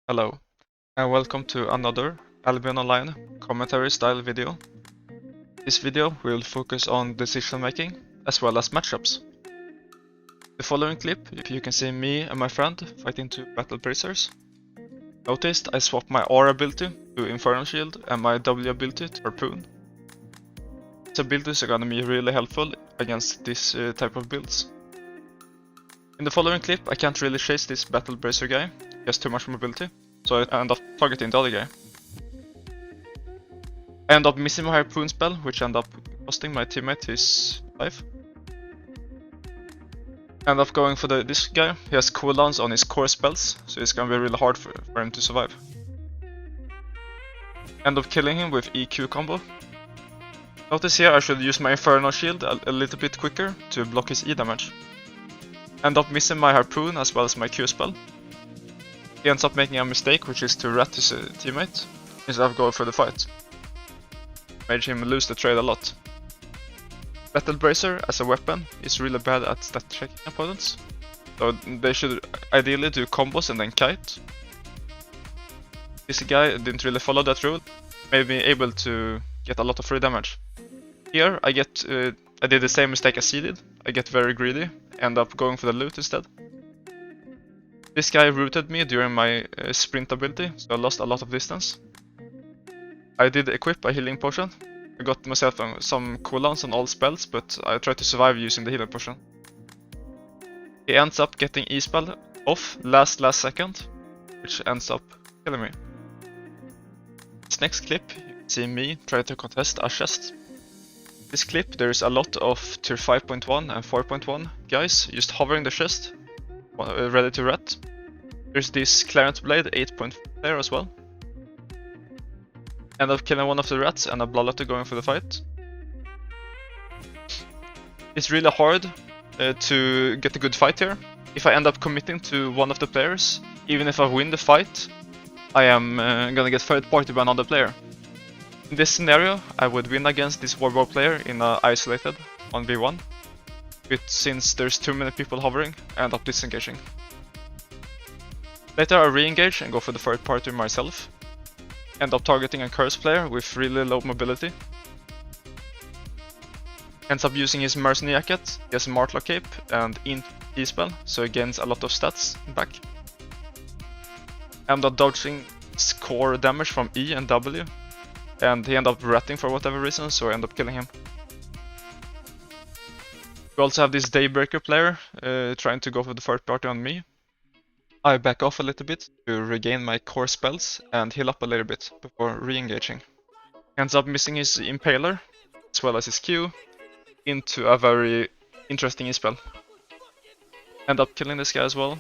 Hello, and welcome to another Albion Online commentary style video. This video will focus on decision making as well as matchups. The following clip, you can see me and my friend fighting two battle bracers. Noticed I swapped my R ability to Infernal Shield and my W ability to Harpoon. These abilities are gonna be really helpful against this type of builds. In the following clip I can't really chase this battle bracer guy, he has too much mobility, so I end up targeting the other guy. I end up missing my Harpoon spell, which end up costing my teammate his life. I end up going for this guy, he has cooldowns on his core spells, so it's gonna be really hard for him to survive. End up killing him with EQ combo. Notice here I should use my Infernal Shield a little bit quicker to block his E damage. End up missing my Harpoon as well as my Q spell. He ends up making a mistake, which is to rat his teammate instead of going for the fight. Made him lose the trade a lot. Battle Bracer as a weapon is really bad at stat checking opponents, so they should ideally do combos and then kite. This guy didn't really follow that rule, made me able to get a lot of free damage. Here I did the same mistake as he did. I get very greedy, end up going for the loot instead. This guy rooted me during my sprint ability, so I lost a lot of distance. I did equip a healing potion. I got myself some cooldowns on all spells, but I tried to survive using the healing potion. He ends up getting E-spell off last second, which ends up killing me. This next clip, you can see me try to contest a chest. This clip there is a lot of tier 5.1 and 4.1 guys just hovering the chest, ready to rat. There's this Clarence Blade 8.4 player as well. End up killing one of the rats and a Bloodletter going for the fight. It's really hard to get a good fight here. If I end up committing to one of the players, even if I win the fight, I am gonna get third party by another player. In this scenario, I would win against this Warbow player in an isolated 1v1, but since there's too many people hovering, I end up disengaging. Later I re-engage and go for the third party myself. End up targeting a Curse player with really low mobility. Ends up using his Mercenary Jacket, he has Martlock Cape and Int E-spell, so he gains a lot of stats back. End up dodging his core damage from E and W, and he end up ratting for whatever reason, so I end up killing him. We also have this Daybreaker player trying to go for the third party on me. I back off a little bit to regain my core spells and heal up a little bit before re-engaging. Ends up missing his Impaler, as well as his Q, into a very interesting E-spell. End up killing this guy as well.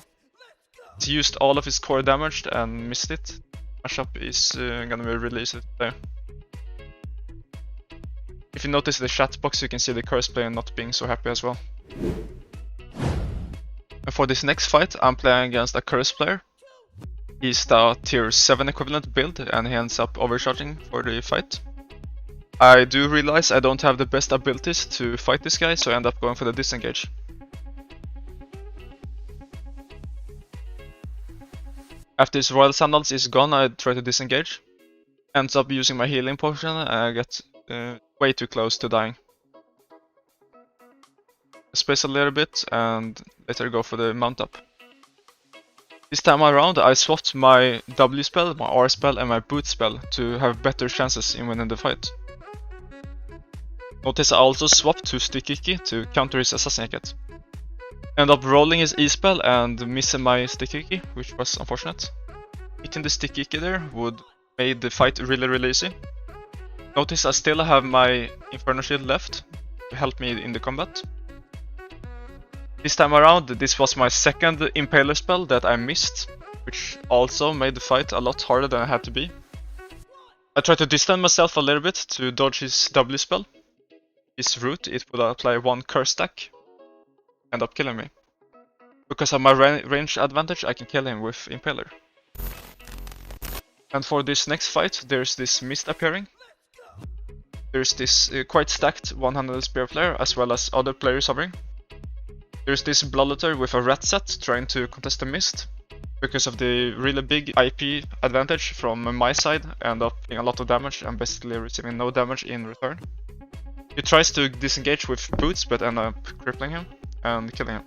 He used all of his core damage and missed it. Matchup is gonna be released there. If you notice the chat box, you can see the Curse player not being so happy as well. And for this next fight, I'm playing against a Curse player. He's the tier 7 equivalent build and he ends up overcharging for the fight. I do realize I don't have the best abilities to fight this guy, so I end up going for the disengage. After his Royal Sandals is gone, I try to disengage. Ends up using my healing potion and I get way too close to dying. Space a little bit and later go for the mount up. This time around I swapped my W spell, my R spell and my boot spell to have better chances in winning the fight. Notice I also swapped to Sticky to counter his Assassin Jacket. End up rolling his E spell and missing my Sticky, which was unfortunate. Hitting the Sticky there would make the fight really easy. Notice I still have my Infernal Shield left to help me in the combat. This time around, this was my second Impaler spell that I missed, which also made the fight a lot harder than it had to be. I tried to distance myself a little bit to dodge his W spell. His root, it would apply one curse stack, end up killing me. Because of my range advantage, I can kill him with Impaler. And for this next fight, there's this mist appearing. There's this quite stacked one-handed spear player, as well as other players hovering. There's this Bloodletter with a rat set trying to contest the mist, because of the really big IP advantage from my side, end up doing a lot of damage and basically receiving no damage in return. He tries to disengage with boots but end up crippling him and killing him.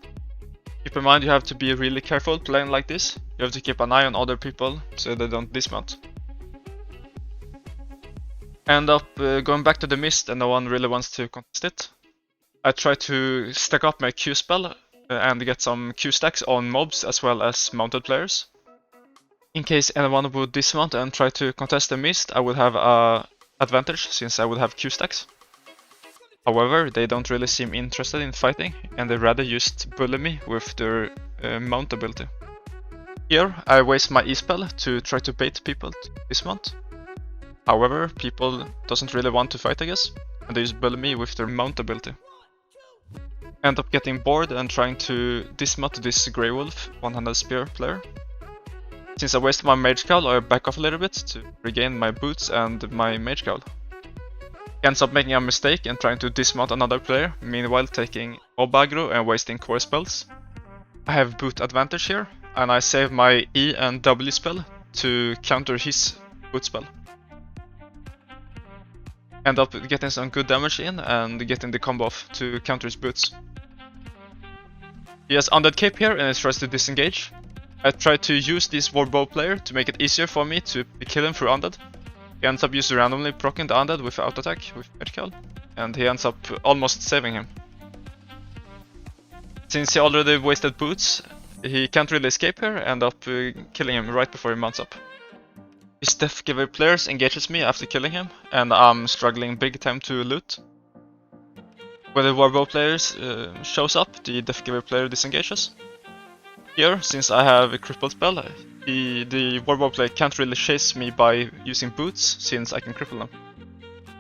Keep in mind you have to be really careful playing like this. You have to keep an eye on other people so they don't dismount. End up going back to the mist and no one really wants to contest it. I try to stack up my Q spell and get some Q stacks on mobs as well as mounted players. In case anyone would dismount and try to contest the mist, I would have an advantage since I would have Q stacks. However, they don't really seem interested in fighting and they rather just bully me with their mount ability. Here I waste my E spell to try to bait people to dismount. However, people doesn't really want to fight, I guess, and they just bully me with their mount ability. End up getting bored and trying to dismount this Grey Wolf one-handed spear player. Since I wasted my Mage Cowl, I back off a little bit to regain my boots and my Mage Cowl. He ends up making a mistake and trying to dismount another player, meanwhile taking mob aggro and wasting core spells. I have boot advantage here, and I save my E and W spell to counter his boot spell. End up getting some good damage in and getting the combo off to counter his boots. He has Undead Cape here and he tries to disengage. I try to use this Warbow player to make it easier for me to kill him through Undead. He ends up using randomly proccing the Undead with auto attack with Mage Cowl, and he ends up almost saving him. Since he already wasted boots, he can't really escape here, end up killing him right before he mounts up. His Deathgiver players engages me after killing him, and I'm struggling big time to loot. When the Warbow players shows up, the Deathgiver player disengages. Here, since I have a crippled spell, the Warbow player can't really chase me by using boots, since I can cripple them.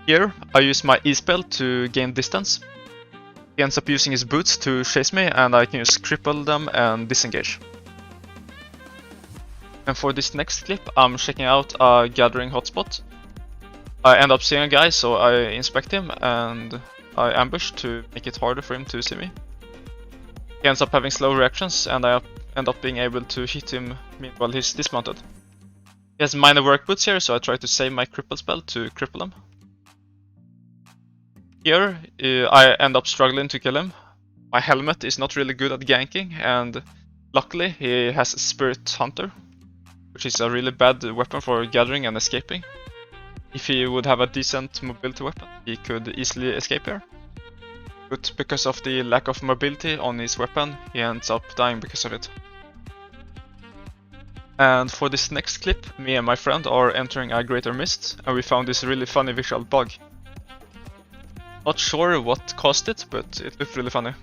Here, I use my E spell to gain distance. He ends up using his boots to chase me, and I can just cripple them and disengage. And for this next clip, I'm checking out a gathering hotspot. I end up seeing a guy, so I inspect him and I ambush to make it harder for him to see me. He ends up having slow reactions and I end up being able to hit him while he's dismounted. He has minor work boots here, so I try to save my cripple spell to cripple him. Here, I end up struggling to kill him. My helmet is not really good at ganking, and luckily he has Spirit Hunter, which is a really bad weapon for gathering and escaping. If he would have a decent mobility weapon, he could easily escape here. But because of the lack of mobility on his weapon, he ends up dying because of it. And for this next clip, me and my friend are entering a greater mist, and we found this really funny visual bug. Not sure what caused it, but it looked really funny.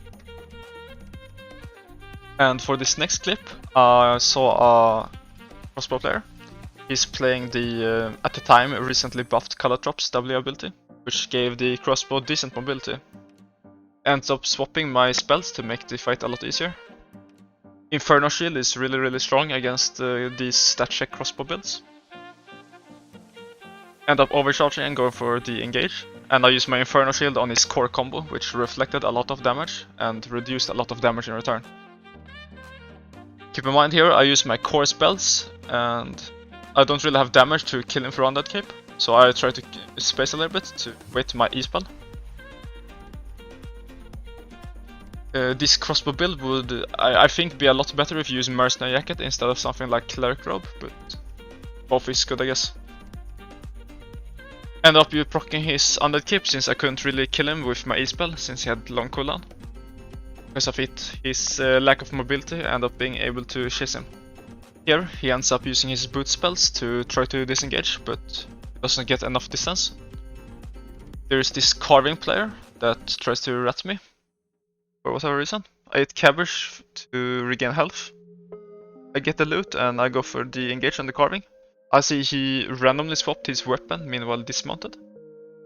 And for this next clip, I saw a Crossbow player. He's playing the, at the time, recently buffed Calatrops W ability, which gave the Crossbow decent mobility. Ends up swapping my spells to make the fight a lot easier. Inferno Shield is really strong against these stat check Crossbow builds. End up overcharging and going for the engage, and I use my Inferno Shield on his core combo, which reflected a lot of damage and reduced a lot of damage in return. Keep in mind here, I use my core spells, and I don't really have damage to kill him through Undead Cape, so I try to space a little bit to wait my E spell. This Crossbow build would, I think, be a lot better if you use Mercenary Jacket instead of something like Cleric Robe, but both is good, I guess. End up proccing his Undead Cape since I couldn't really kill him with my E spell since he had long cooldown. Because of it, his lack of mobility, end up being able to chase him. Here, he ends up using his boot spells to try to disengage, but doesn't get enough distance. There's this Carving player that tries to rat me, for whatever reason. I hit Cabbage to regain health. I get the loot and I go for the engage on the Carving. I see he randomly swapped his weapon, meanwhile dismounted.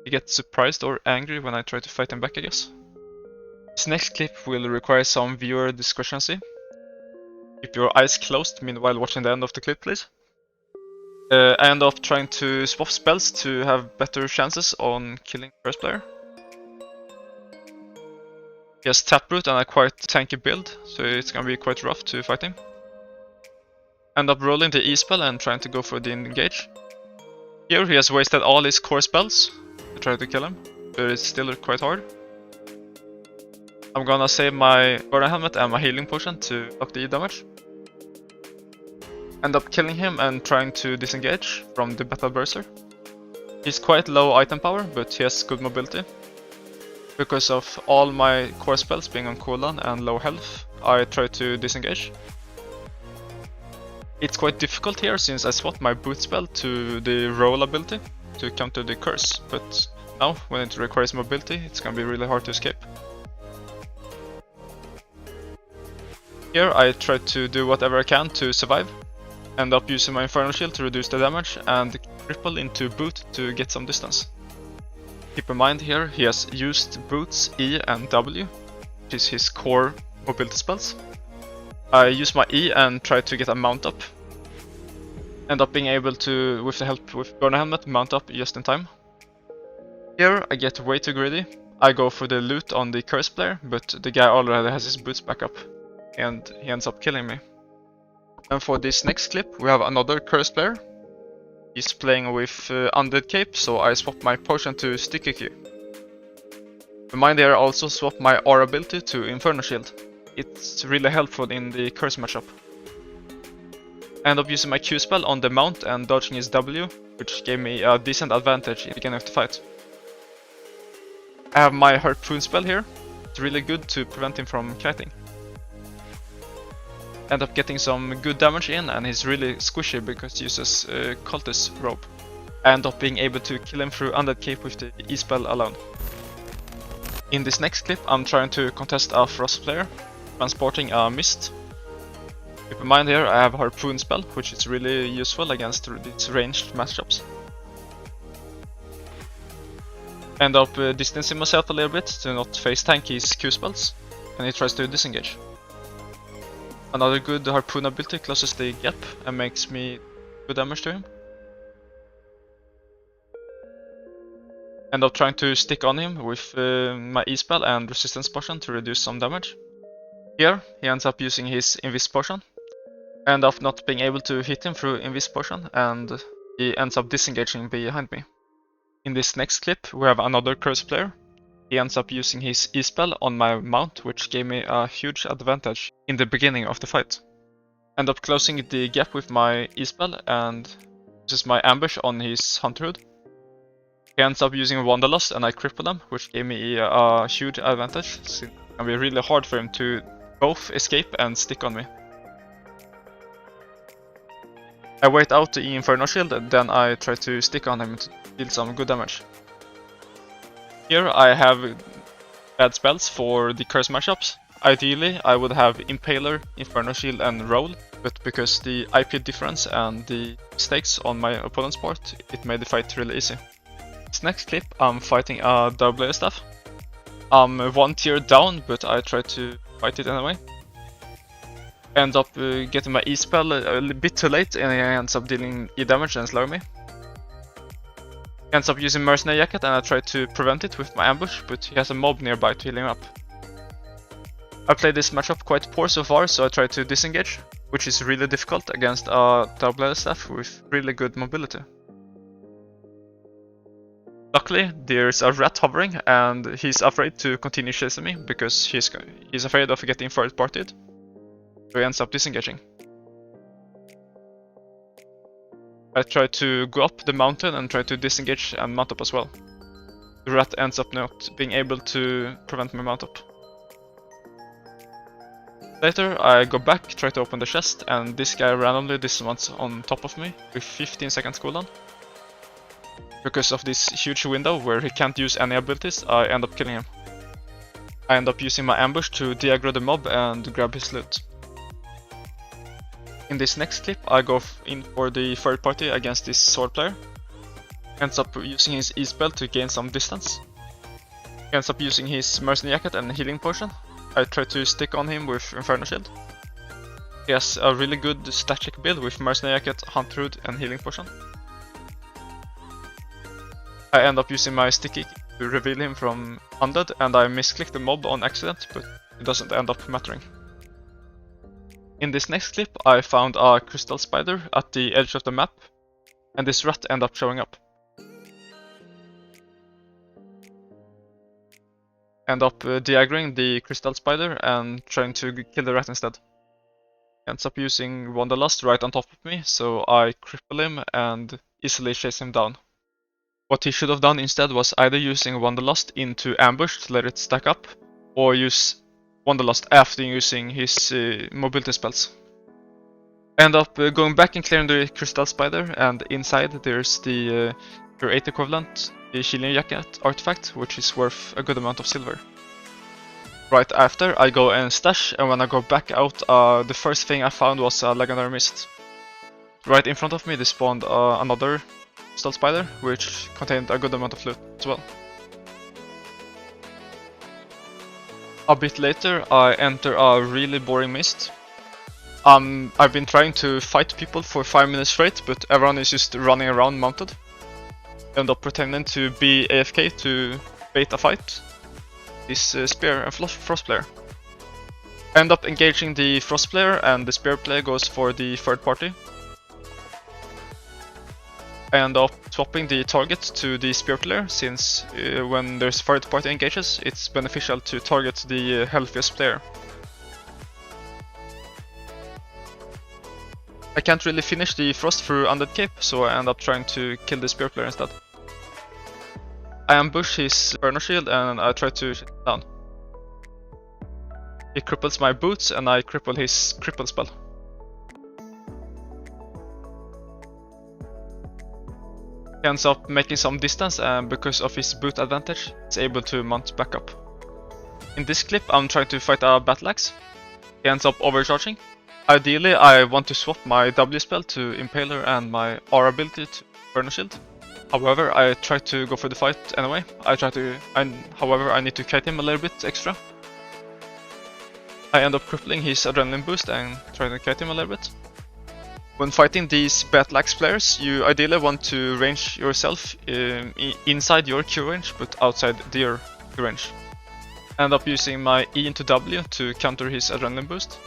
He gets surprised or angry when I try to fight him back, I guess. This next clip will require some viewer discretion. Keep your eyes closed meanwhile watching the end of the clip, please. I end up trying to swap spells to have better chances on killing the first player. He has Taproot and a quite tanky build, so it's gonna be quite rough to fight him. End up rolling the E-spell and trying to go for the engage. Here he has wasted all his core spells to try to kill him, but it's still quite hard. I'm gonna save my Burning Helmet and my healing potion to block the E damage. End up killing him and trying to disengage from the Battle Berser. He's quite low item power, but he has good mobility. Because of all my core spells being on cooldown and low health, I try to disengage. It's quite difficult here since I swapped my boot spell to the roll ability to counter the curse, but now when it requires mobility, it's gonna be really hard to escape. Here I try to do whatever I can to survive. End up using my Infernal Shield to reduce the damage and cripple into boot to get some distance. Keep in mind here he has used boots E and W, which is his core mobility spells. I use my E and try to get a mount up. End up being able to, with the help with Burning Helmet, mount up just in time. Here I get way too greedy. I go for the loot on the curse player, but the guy already has his boots back up, and he ends up killing me. And for this next clip we have another curse player. He's playing with Undead Cape, so I swap my potion to Sticky Key. Remind here I also swap my aura ability to Infernal Shield. It's really helpful in the curse matchup. I end up using my Q spell on the mount and dodging his W, which gave me a decent advantage in the beginning of the fight. I have my harpoon spell here. It's really good to prevent him from kiting. End up getting some good damage in, and he's really squishy because he uses Cultist Robe. I end up being able to kill him through Undead Cape with the E spell alone. In this next clip I'm trying to contest a Frost player, transporting a mist. Keep in mind here I have a harpoon spell, which is really useful against these ranged matchups. End up distancing myself a little bit to not face tank his Q spells, and he tries to disengage. Another good harpoon ability closes the gap and makes me good damage to him. End up trying to stick on him with my E spell and resistance potion to reduce some damage. Here he ends up using his Invis potion. I end up not being able to hit him through Invis potion, and he ends up disengaging behind me. In this next clip we have another curse player. He ends up using his E spell on my mount, which gave me a huge advantage in the beginning of the fight. End up closing the gap with my E spell and uses my ambush on his Hunterhood. He ends up using Wanderlust and I cripple him, which gave me a huge advantage, since it's gonna be really hard for him to both escape and stick on me. I wait out the Infernal Shield and then I try to stick on him to deal some good damage. Here I have bad spells for the curse matchups. Ideally I would have Impaler, Infernal Shield and Roll, but because the IP difference and the mistakes on my opponent's part, it made the fight really easy. This next clip I'm fighting a double staff. I'm one tier down, but I try to fight it anyway. End up getting my E spell a bit too late, and he ends up dealing E damage and slowing me. He ends up using Mercenary Jacket and I try to prevent it with my ambush, but he has a mob nearby to heal him up. I played this matchup quite poor so far, so I try to disengage, which is really difficult against a double staff with really good mobility. Luckily there's a rat hovering and he's afraid to continue chasing me because he's afraid of getting third partied, so he ends up disengaging. I try to go up the mountain and try to disengage and mount up as well. The rat ends up not being able to prevent my mount up. Later I go back, try to open the chest, and this guy randomly dismounts on top of me with 15 seconds cooldown. Because of this huge window where he can't use any abilities, I end up killing him. I end up using my ambush to de-aggro the mob and grab his loot. In this next clip I go in for the third party against this sword player. He ends up using his E spell to gain some distance. He ends up using his Mercenary Jacket and healing potion. I try to stick on him with Infernal Shield. He has a really good stat check build with Mercenary Jacket, Hunterhood and healing potion. I end up using my sticky to reveal him from undead, and I misclick the mob on accident, but it doesn't end up mattering. In this next clip, I found a crystal spider at the edge of the map, and this rat ended up showing up. End up diagramming the crystal spider and trying to kill the rat instead. Ends up using Wanderlust right on top of me, so I cripple him and easily chase him down. What he should have done instead was either using Wanderlust into ambush to let it stack up, or use Wanderlust after using his mobility spells. End up going back and clearing the crystal spider, and inside there's the Tier 8 equivalent, the Shielding Jacket artifact, which is worth a good amount of silver. Right after, I go and stash, and when I go back out, the first thing I found was a legendary mist. Right in front of me, they spawned another crystal spider, which contained a good amount of loot as well. A bit later, I enter a really boring mist. I've been trying to fight people for 5 minutes straight, but everyone is just running around mounted. End up pretending to be AFK to bait a fight. This spear and frost player. End up engaging the frost player, and the spear player goes for the third party. End up swapping the target to the spear player, since when there's third party engages, it's beneficial to target the healthiest player. I can't really finish the frost through Undead Cape, so I end up trying to kill the spear player instead. I ambush his Inferno Shield and I try to shoot him down. He cripples my boots and I cripple his cripple spell. He ends up making some distance, and because of his boot advantage, he's able to mount back up. In this clip, I'm trying to fight a Battle Axe. He ends up overcharging. Ideally, I want to swap my W spell to Impaler and my R ability to Inferno Shield. However, I try to go for the fight anyway. However, I need to kite him a little bit extra. I end up crippling his adrenaline boost and trying to kite him a little bit. When fighting these Battle Axe players, you ideally want to range yourself inside your Q range, but outside their Q range. I end up using my E into W to counter his adrenaline boost.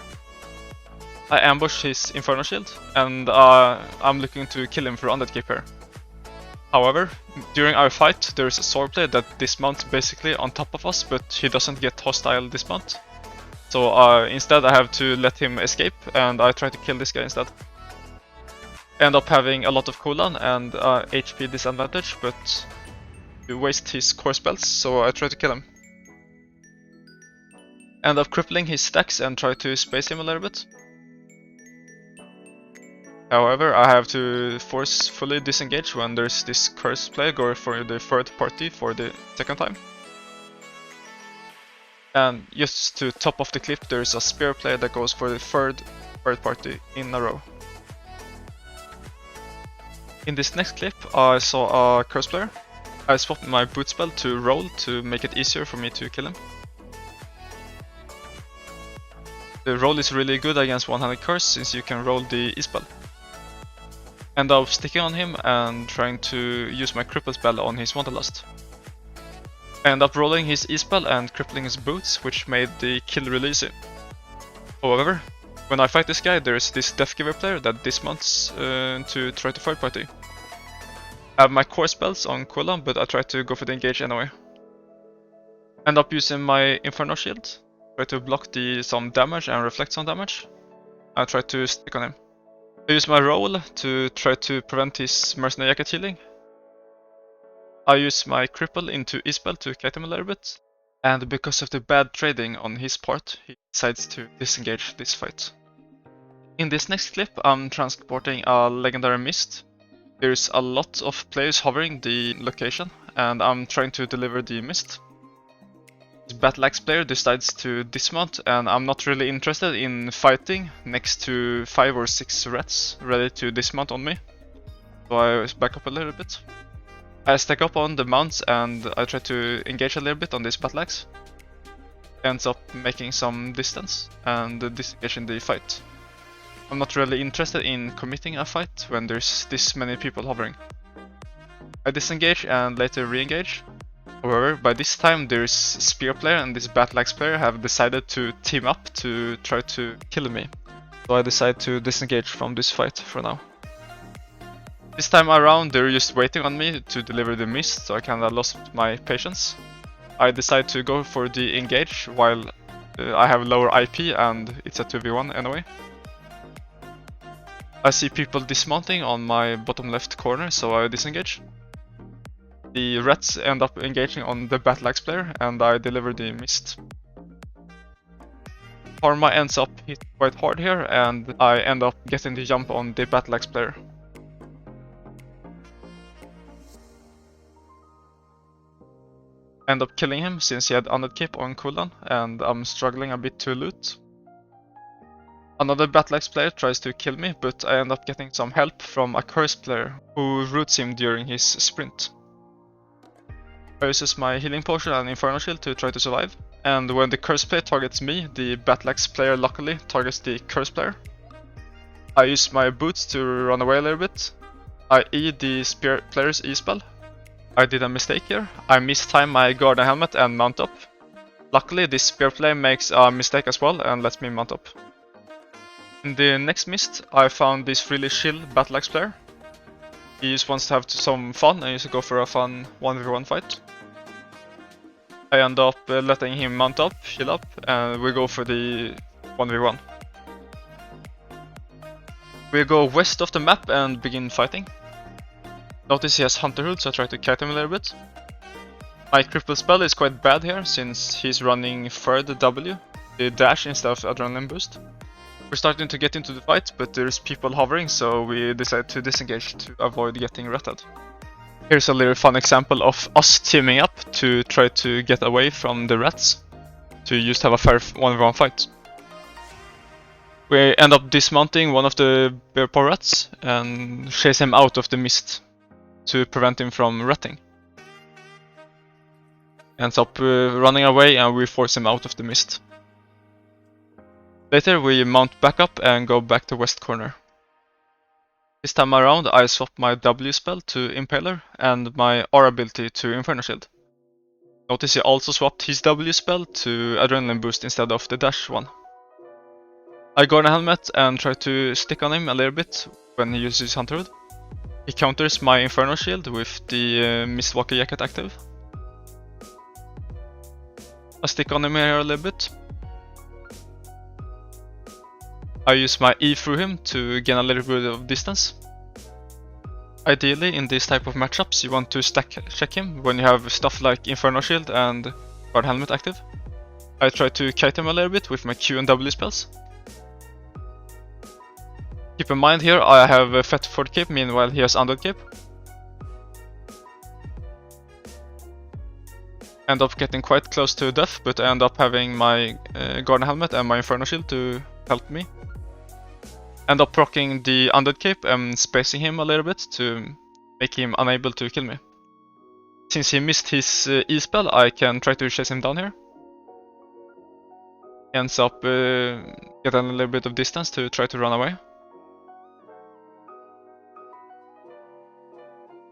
I ambush his Inferno Shield, and I'm looking to kill him for Undead Cape here. However, during our fight, there is a sword player that dismounts basically on top of us, but he doesn't get hostile dismount. So instead I have to let him escape, and I try to kill this guy instead. End up having a lot of cooldown and HP disadvantage, but we waste his core spells, so I try to kill him. End up crippling his stacks and try to space him a little bit. However, I have to forcefully disengage when there's this curse play going for the third party for the second time. And just to top off the clip, there's a spear play that goes for the third party in a row. In this next clip, I saw a curse player. I swapped my boot spell to roll to make it easier for me to kill him. The roll is really good against one-handed curse since you can roll the E-spell. End up sticking on him and trying to use my cripple spell on his Wanderlust. I end up rolling his E-spell and crippling his boots, which made the kill really easy. However, when I fight this guy, there's this Deathgiver player that dismounts to try to third party. I have my core spells on cooldown, but I try to go for the engage anyway. End up using my Inferno Shield, try to block some damage and reflect some damage. I try to stick on him. I use my roll to try to prevent his Mercenary Jacket healing. I use my cripple into E-spell to kite him a little bit. And because of the bad trading on his part, he decides to disengage this fight. In this next clip, I'm transporting a legendary mist. There's a lot of players hovering the location, and I'm trying to deliver the mist. This Battle Axe player decides to dismount, and I'm not really interested in fighting next to 5 or 6 rats ready to dismount on me. So I back up a little bit. I stack up on the mounts and I try to engage a little bit on this Battle Axe. Ends up making some distance and disengaging the fight. I'm not really interested in committing a fight when there's this many people hovering. I disengage and later re-engage. However, by this time there's Spear player and this Battle Axe player have decided to team up to try to kill me. so I decide to disengage from this fight for now. This time around they're just waiting on me to deliver the mist, so I kinda lost my patience. I decide to go for the engage while I have lower IP and it's a 2v1 anyway. I see people dismounting on my bottom left corner, so I disengage. The rats end up engaging on the Battle.Axe player and I deliver the mist. Karma ends up hit quite hard here and I end up getting the jump on the Battle.Axe player. End up killing him since he had Undead Cape on cooldown and I'm struggling a bit to loot. Another Battle.Axe player tries to kill me, but I end up getting some help from a Curse player who roots him during his sprint. I uses my healing potion and Inferno Shield to try to survive, and when the Curse player targets me, the Battle.Axe player luckily targets the Curse player. I use my boots to run away a little bit. I E the Spear player's E spell. I did a mistake here. I mistime my Guardian Helmet and mount up. Luckily this Spear player makes a mistake as well and lets me mount up. In the next mist, I found this really chill Battle.Axe player. He just wants to have some fun and used to go for a fun 1v1 fight. I end up letting him mount up, heal up, and we go for the 1v1. We go west of the map and begin fighting. Notice he has Hunterhood, so I try to kite him a little bit. My cripple spell is quite bad here since he's running third W, the dash instead of adrenaline boost. We're starting to get into the fight, but there's people hovering, so we decide to disengage to avoid getting ratted. Here's a little fun example of us teaming up to try to get away from the rats, to just have a fair 1v1 fight. We end up dismounting one of the bear paw rats and chase him out of the mist to prevent him from ratting. Ends up running away and we force him out of the mist. Later we mount back up and go back to west corner. This time around I swap my W spell to Impaler and my R ability to Inferno Shield. Notice he also swapped his W spell to Adrenaline Boost instead of the dash one. I go on a helmet and try to stick on him a little bit when he uses Hunterhood. He counters my Inferno Shield with the Mistwalker jacket active. I stick on him here a little bit. I use my E through him to gain a little bit of distance. Ideally, in this type of matchups, you want to stack check him when you have stuff like Inferno Shield and Guard Helmet active. I try to kite him a little bit with my Q and W spells. Keep in mind here, I have a Fetford Cape, meanwhile he has Undead Cape. End up getting quite close to death, but I end up having my Guardian Helmet and my Inferno Shield to help me. End up proccing the Undead Cape and spacing him a little bit to make him unable to kill me. Since he missed his E spell, I can try to chase him down here. He ends up getting a little bit of distance to try to run away.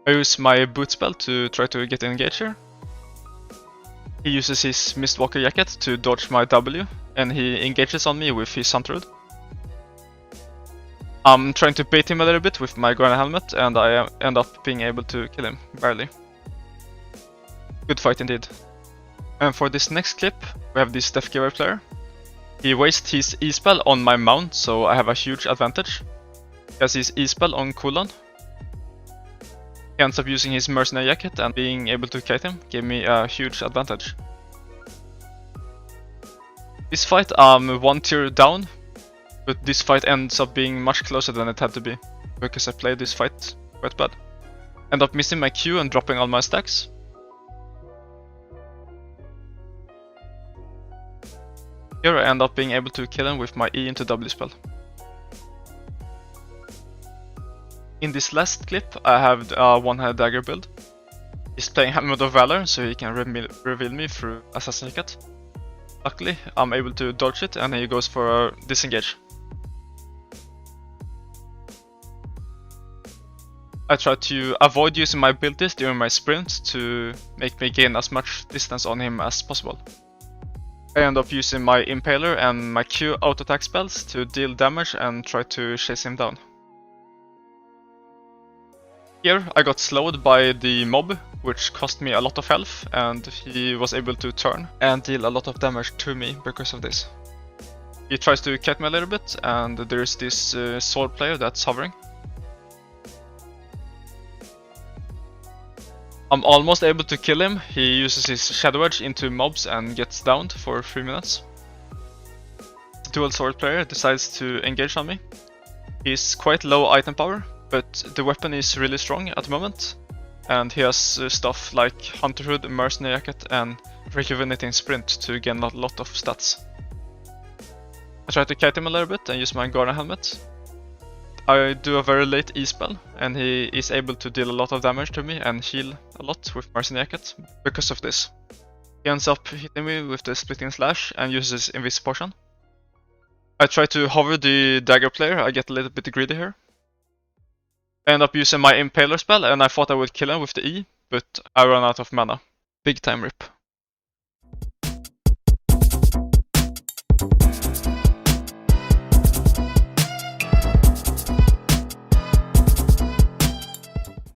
I use my boot spell to try to get engaged here. He uses his Mistwalker jacket to dodge my W, and he engages on me with his Hunterhood. I'm trying to bait him a little bit with my Guardian Helmet, and I end up being able to kill him, barely. Good fight indeed. And for this next clip, we have this Deathgiver player. He wastes his E-spell on my mount, so I have a huge advantage. He has his E-spell on cooldown. He ends up using his Mercenary jacket, and being able to kite him gave me a huge advantage. This fight I'm one tier down, but this fight ends up being much closer than it had to be, because I played this fight quite bad. End up missing my Q and dropping all my stacks. Here I end up being able to kill him with my E into W spell. In this last clip I have a one-handed dagger build. He's playing Helmet of Valor, so he can reveal me through Assassin Jacket. Luckily I'm able to dodge it and he goes for a disengage. I try to avoid using my abilities during my sprint to make me gain as much distance on him as possible. I end up using my Impaler and my Q auto-attack spells to deal damage and try to chase him down. Here I got slowed by the mob, which cost me a lot of health, and he was able to turn and deal a lot of damage to me because of this. He tries to cut me a little bit, and there's this sword player that's hovering. I'm almost able to kill him. He uses his Shadow Edge into mobs and gets downed for 3 minutes. The dual sword player decides to engage on me. He's quite low item power, but the weapon is really strong at the moment. And he has stuff like Hunter Hood, Mercenary Jacket and Rejuvenating Sprint to gain a lot of stats. I try to kite him a little bit and use my Guardian Helmet. I do a very late E-spell, and he is able to deal a lot of damage to me and heal a lot with Mercenary Jacket because of this. He ends up hitting me with the Splitting Slash and uses Invis Potion. I try to hover the Dagger player, I get a little bit greedy here. I end up using my Impaler spell and I thought I would kill him with the E, but I run out of mana. Big time rip.